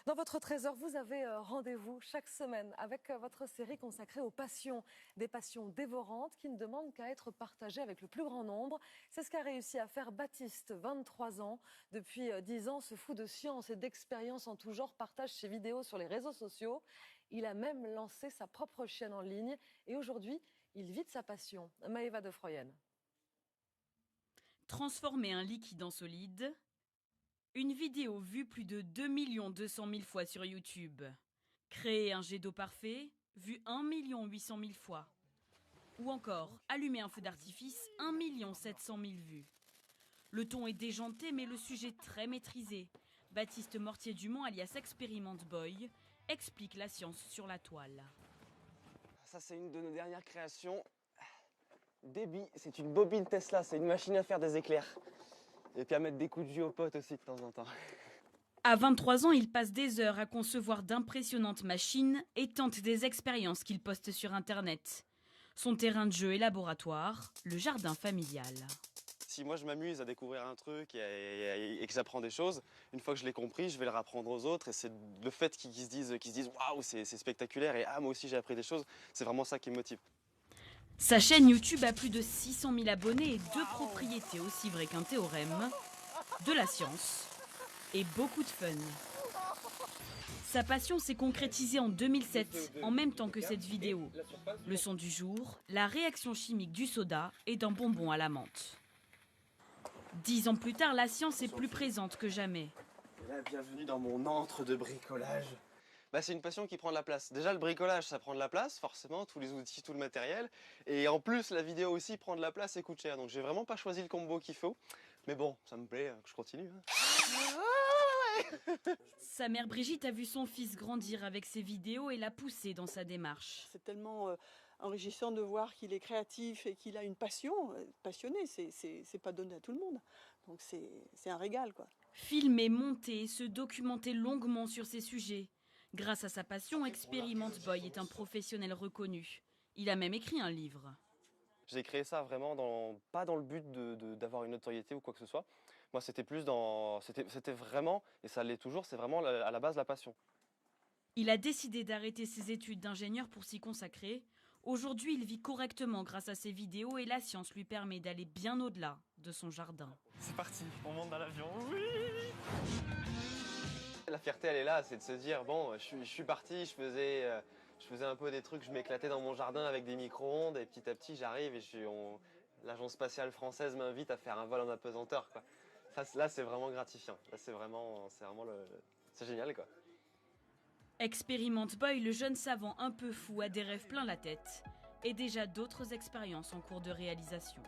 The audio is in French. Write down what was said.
Dans votre trésor, vous avez rendez-vous chaque semaine avec votre série consacrée aux passions. Des passions dévorantes qui ne demandent qu'à être partagées avec le plus grand nombre. C'est ce qu'a réussi à faire Baptiste, 23 ans. Depuis 10 ans, ce fou de science et d'expérience en tout genre partage ses vidéos sur les réseaux sociaux. Il a même lancé sa propre chaîne en ligne et aujourd'hui, il vit de sa passion. Maëva de Froyen. Transformer un liquide en solide. Une vidéo vue plus de 2 200 000 fois sur YouTube. Créer un jet d'eau parfait, vu 1 800 000 fois. Ou encore, allumer un feu d'artifice, 1 700 000 vues. Le ton est déjanté, mais le sujet très maîtrisé. Baptiste Mortier-Dumont, alias Experiment Boy, explique la science sur la toile. Ça, c'est une de nos dernières créations. Debbie, c'est une bobine Tesla, c'est une machine à faire des éclairs. Et puis à mettre des coups de jus aux potes aussi de temps en temps. À 23 ans, il passe des heures à concevoir d'impressionnantes machines et tente des expériences qu'il poste sur Internet. Son terrain de jeu et laboratoire, le jardin familial. Si moi je m'amuse à découvrir un truc et que j'apprends des choses, une fois que je l'ai compris, je vais le rapprendre aux autres. Et c'est le fait qu'ils se disent waouh, c'est spectaculaire et ah, moi aussi j'ai appris des choses, c'est vraiment ça qui me motive. Sa chaîne YouTube a plus de 600 000 abonnés et 2 propriétés aussi vraies qu'un théorème, de la science et beaucoup de fun. Sa passion s'est concrétisée en 2007, en même temps que cette vidéo. Leçon du jour, la réaction chimique du soda et d'un bonbon à la menthe. 10 ans plus tard, la science est plus présente que jamais. Et là, bienvenue dans mon antre de bricolage. C'est une passion qui prend de la place. Déjà, le bricolage, ça prend de la place, forcément, tous les outils, tout le matériel. Et en plus, la vidéo aussi prend de la place et coûte cher. Donc, j'ai vraiment pas choisi le combo qu'il faut. Mais bon, ça me plaît, je continue. Sa mère Brigitte a vu son fils grandir avec ses vidéos et l'a poussé dans sa démarche. C'est tellement enrichissant de voir qu'il est créatif et qu'il a une passion. Passionné, c'est pas donné à tout le monde. Donc c'est un régal, quoi. Filmer, monter et se documenter longuement sur ces sujets. Grâce à sa passion, Experiment Boy est un professionnel reconnu. Il a même écrit un livre. J'ai créé ça vraiment pas dans le but d'avoir une notoriété ou quoi que ce soit. Moi, c'était plus c'était vraiment, et ça l'est toujours, c'est vraiment à la base la passion. Il a décidé d'arrêter ses études d'ingénieur pour s'y consacrer. Aujourd'hui, il vit correctement grâce à ses vidéos et la science lui permet d'aller bien au-delà de son jardin. C'est parti, on monte dans l'avion, oui! La fierté, elle est là, c'est de se dire, bon, je suis parti, je faisais un peu des trucs, je m'éclatais dans mon jardin avec des micro-ondes, et petit à petit, j'arrive et l'Agence spatiale française m'invite à faire un vol en apesanteur, quoi. Là, c'est vraiment gratifiant. Là, c'est génial, quoi. Experiment Boy, le jeune savant un peu fou, a des rêves plein la tête et déjà d'autres expériences en cours de réalisation.